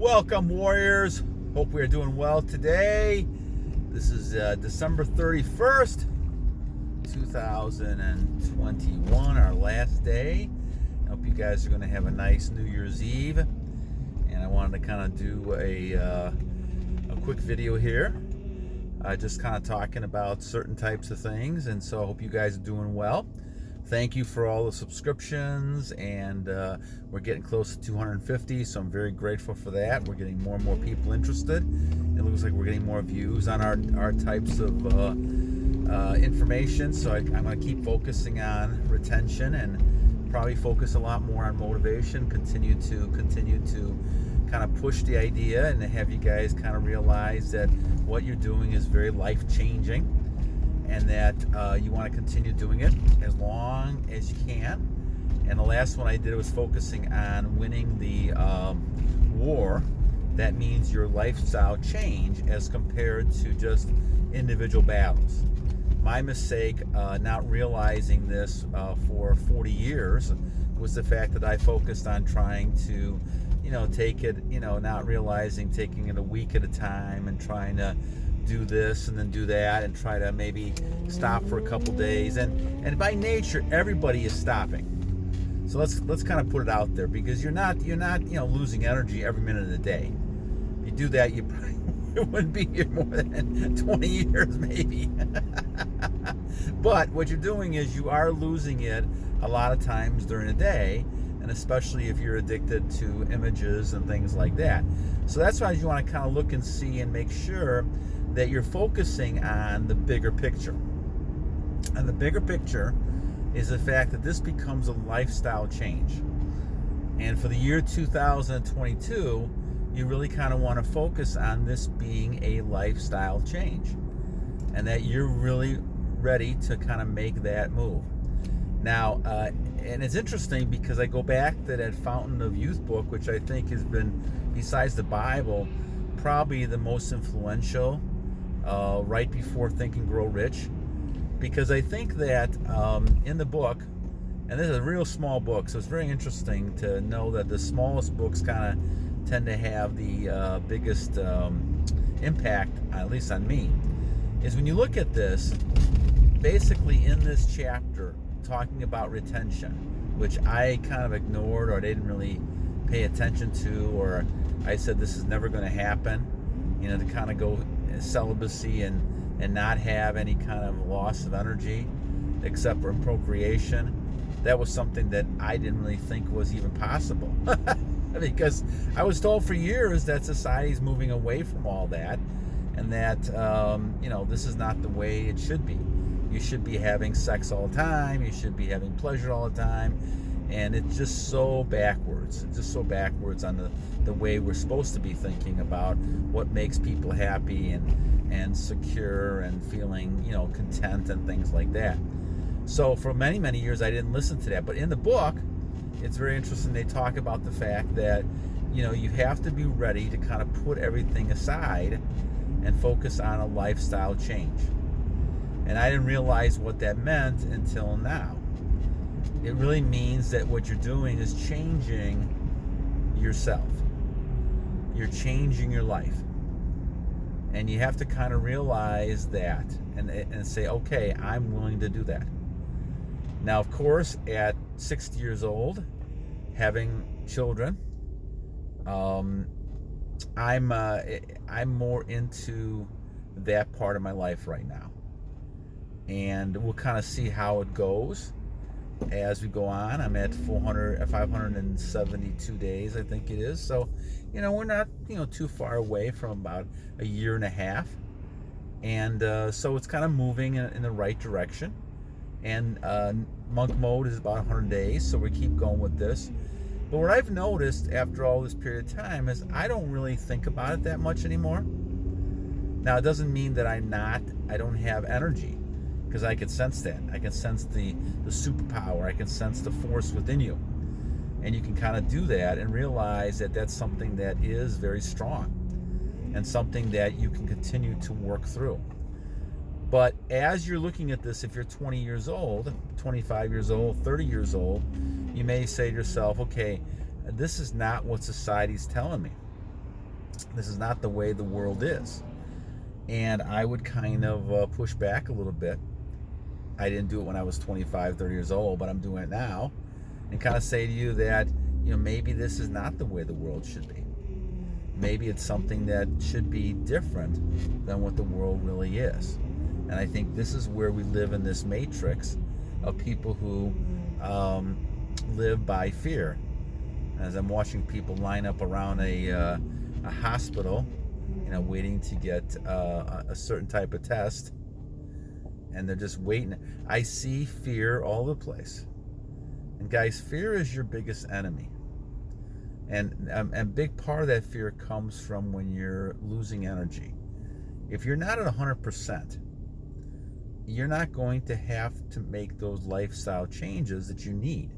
Welcome, warriors. Hope we are doing well today. This is December 31st, 2021, our last day. I hope you guys are going to have a nice New Year's Eve. And I wanted to kind of do a quick video here, just kind of talking about certain types of things. And so I hope you guys are doing well. Thank you for all the subscriptions, and we're getting close to 250, so I'm very grateful for that. We're getting more and more people interested. It looks like we're getting more views on our types of information, so I'm going to keep focusing on retention and probably focus a lot more on motivation, continue to kind of push the idea and to have you guys kind of realize that what you're doing is very life-changing, and that you want to continue doing it as long as you can. And the last one I did was focusing on winning the war. That means your lifestyle change as compared to just individual battles. My mistake, not realizing this for 40 years, was the fact that I focused on trying to, take it, not realizing taking it a week at a time and trying to do this and then do that and try to maybe stop for a couple days, and by nature everybody is stopping. So let's kind of put it out there, because you're not losing energy every minute of the day. If you do that, you probably wouldn't be here more than 20 years maybe. But what you're doing is you are losing it a lot of times during the day, and especially if you're addicted to images and things like that. So that's why you want to kind of look and see and make sure that you're focusing on the bigger picture. And the bigger picture is the fact that this becomes a lifestyle change. And for the year 2022, you really kind of want to focus on this being a lifestyle change, and that you're really ready to kind of make that move. Now, and it's interesting because I go back to that Fountain of Youth book, which I think has been, besides the Bible, probably the most influential right before Think and Grow Rich, because I think that in the book, and this is a real small book, so it's very interesting to know that the smallest books kind of tend to have the biggest impact, at least on me, is when you look at this, basically in this chapter, talking about retention, which I kind of ignored or I didn't really pay attention to, or I said this is never going to happen, to kind of go celibacy and not have any kind of loss of energy except for procreation. That was something that I didn't really think was even possible. Because I was told for years that society's moving away from all that, and that this is not the way it should be. You should be having sex all the time, you should be having pleasure all the time, and it's just so backwards. It's just so backwards on the way we're supposed to be thinking about what makes people happy and secure and feeling, content and things like that. So for many, many years I didn't listen to that. But in the book, it's very interesting. They talk about the fact that, you have to be ready to kind of put everything aside and focus on a lifestyle change. And I didn't realize what that meant until now. It really means that what you're doing is changing yourself. You're changing your life. And you have to kind of realize that and say, okay, I'm willing to do that. Now, of course, at 60 years old, having children, I'm more into that part of my life right now. And we'll kind of see how it goes as we go on. I'm at 572 days, I think it is. So, we're not, too far away from about a year and a half. And so it's kind of moving in the right direction. And monk mode is about 100 days, so we keep going with this. But what I've noticed after all this period of time is I don't really think about it that much anymore. Now, it doesn't mean that I don't have energy, because I can sense that. I can sense the superpower. I can sense the force within you. And you can kind of do that and realize that that's something that is very strong and something that you can continue to work through. But as you're looking at this, if you're 20 years old, 25 years old, 30 years old, you may say to yourself, okay, this is not what society's telling me. This is not the way the world is. And I would kind of push back a little bit. I didn't do it when I was 25, 30 years old, but I'm doing it now, and kind of say to you that, maybe this is not the way the world should be. Maybe it's something that should be different than what the world really is. And I think this is where we live in this matrix of people who live by fear. As I'm watching people line up around a hospital, waiting to get a certain type of test, and they're just waiting. I see fear all over the place. And guys, fear is your biggest enemy. And a big part of that fear comes from when you're losing energy. If you're not at 100%, you're not going to have to make those lifestyle changes that you need.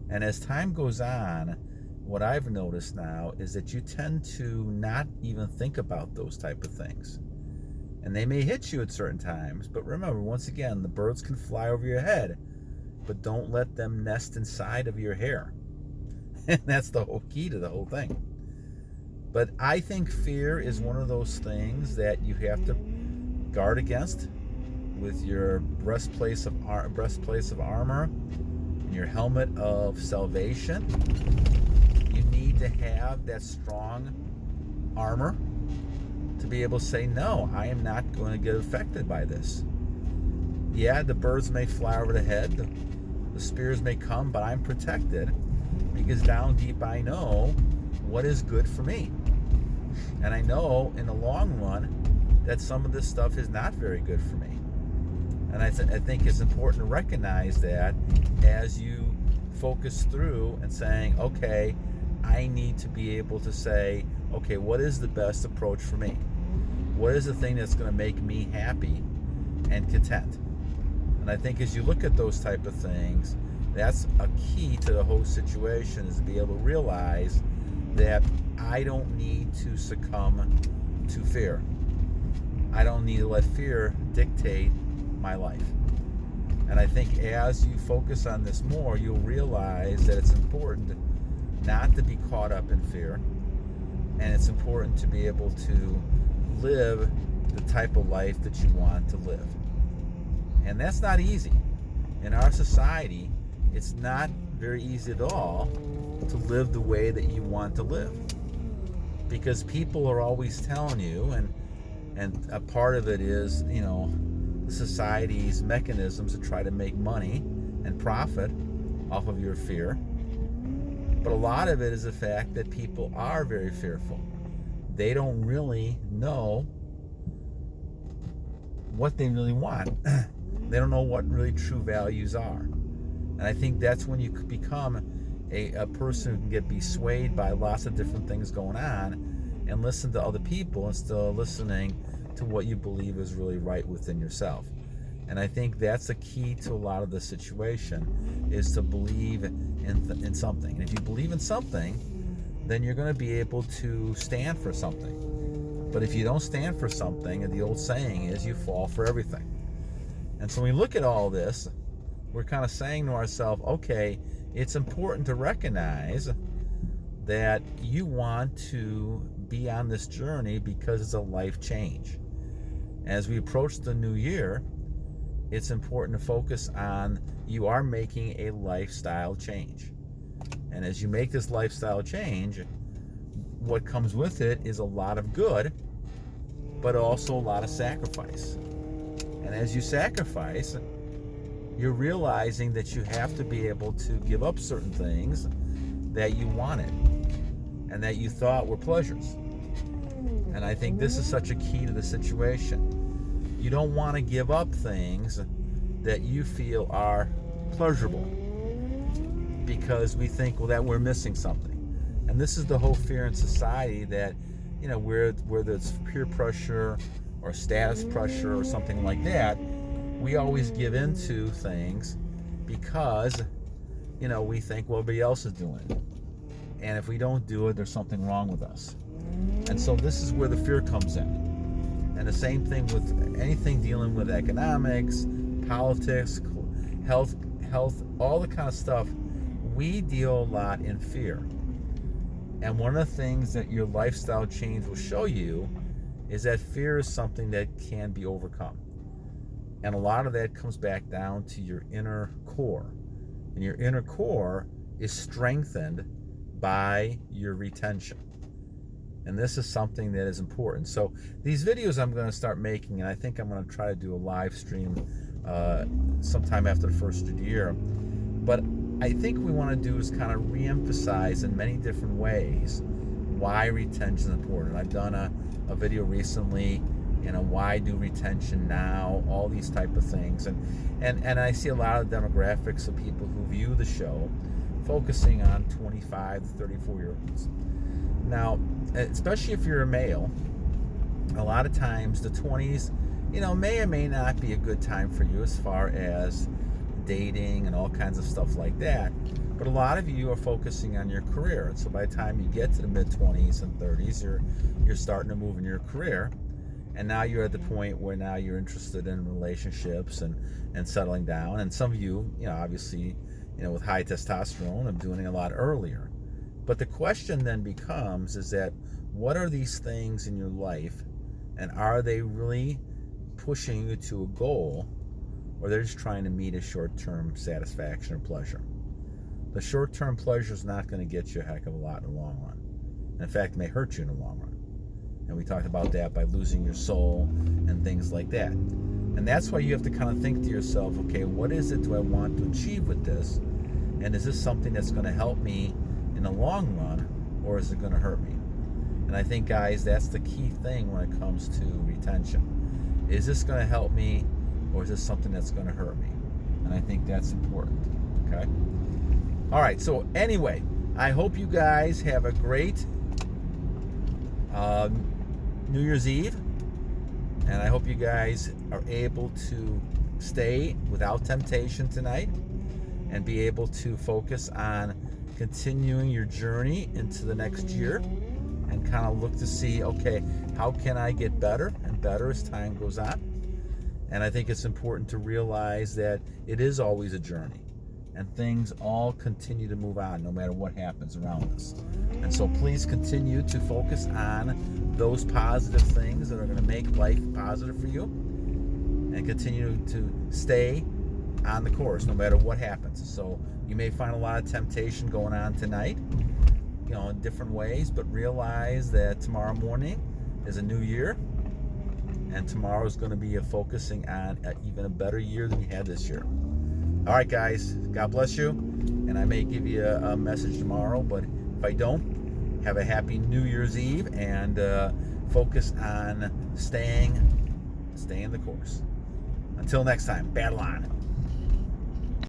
And as time goes on, what I've noticed now is that you tend to not even think about those type of things. And they may hit you at certain times, but remember, once again, the birds can fly over your head, but don't let them nest inside of your hair. And that's the whole key to the whole thing. But I think fear is one of those things that you have to guard against with your breastplate of armor and your helmet of salvation. You need to have that strong armor to be able to say, no, I am not going to get affected by this. Yeah, the birds may fly over the head, the spears may come, but I'm protected because down deep I know what is good for me. And I know in the long run that some of this stuff is not very good for me. And I think it's important to recognize that as you focus through and saying, okay, I need to be able to say, okay, what is the best approach for me? What is the thing that's going to make me happy and content? And I think as you look at those type of things, that's a key to the whole situation, is to be able to realize that I don't need to succumb to fear. I don't need to let fear dictate my life. And I think as you focus on this more, you'll realize that it's important not to be caught up in fear, and it's important to be able to live the type of life that you want to live. And that's not easy. In our society, it's not very easy at all to live the way that you want to live, because people are always telling you, and a part of it is, society's mechanisms to try to make money and profit off of your fear. But a lot of it is the fact that people are very fearful. They don't really know what they really want. They don't know what really true values are. And I think that's when you could become a person who can be swayed by lots of different things going on and listen to other people instead of listening to what you believe is really right within yourself. And I think that's the key to a lot of the situation, is to believe in something. And if you believe in something, then you're going to be able to stand for something. But if you don't stand for something, and the old saying is, you fall for everything. And so when we look at all this, we're kind of saying to ourselves, okay, it's important to recognize that you want to be on this journey because it's a life change. As we approach the new year, it's important to focus on, you are making a lifestyle change. And as you make this lifestyle change, what comes with it is a lot of good, but also a lot of sacrifice. And as you sacrifice, you're realizing that you have to be able to give up certain things that you wanted and that you thought were pleasures. And I think this is such a key to the situation. You don't want to give up things that you feel are pleasurable, because we think, well, that we're missing something. And this is the whole fear in society that, whether it's peer pressure or status pressure or something like that, we always give into things because, we think, well, everybody else is doing it. And if we don't do it, there's something wrong with us. And so this is where the fear comes in. And the same thing with anything dealing with economics, politics, health, all the kind of stuff. We deal a lot in fear. And one of the things that your lifestyle change will show you is that fear is something that can be overcome. And a lot of that comes back down to your inner core. And your inner core is strengthened by your retention. And this is something that is important. So these videos I'm going to start making, and I think I'm going to try to do a live stream sometime after the first of the year. But I think we want to do is kind of re-emphasize in many different ways why retention is important. I've done a video recently, why do retention now, all these type of things. And I see a lot of demographics of people who view the show focusing on 25 to 34-year-olds. Now, especially if you're a male, a lot of times the 20s, may or may not be a good time for you as far as dating and all kinds of stuff like that. But a lot of you are focusing on your career. And so by the time you get to the mid-20s and 30s, you're starting to move in your career. And now you're at the point where now you're interested in relationships and settling down. And some of you, obviously, with high testosterone, are doing it a lot earlier. But the question then becomes is that what are these things in your life, and are they really pushing you to a goal, or they're just trying to meet a short-term satisfaction or pleasure? The short-term pleasure is not going to get you a heck of a lot in the long run. In fact, it may hurt you in the long run. And we talked about that by losing your soul and things like that. And that's why you have to kind of think to yourself, okay, what is it do I want to achieve with this? And is this something that's going to help me in the long run, or is it going to hurt me? And I think, guys, that's the key thing when it comes to retention. Is this going to help me, or is this something that's going to hurt me? And I think that's important, okay? All right, so anyway, I hope you guys have a great New Year's Eve, and I hope you guys are able to stay without temptation tonight and be able to focus on continuing your journey into the next year and kind of look to see, okay, how can I get better and better as time goes on? And I think it's important to realize that it is always a journey, and things all continue to move on no matter what happens around us. And so please continue to focus on those positive things that are going to make life positive for you, and continue to stay on the course no matter what happens. So you may find a lot of temptation going on tonight, in different ways, but realize that tomorrow morning is a new year, and tomorrow is going to be focusing on even a better year than you had this year. All right, guys, God bless you, and I may give you a message tomorrow, but if I don't, have a happy New Year's Eve, and focus on staying the course. Until next time, battle on.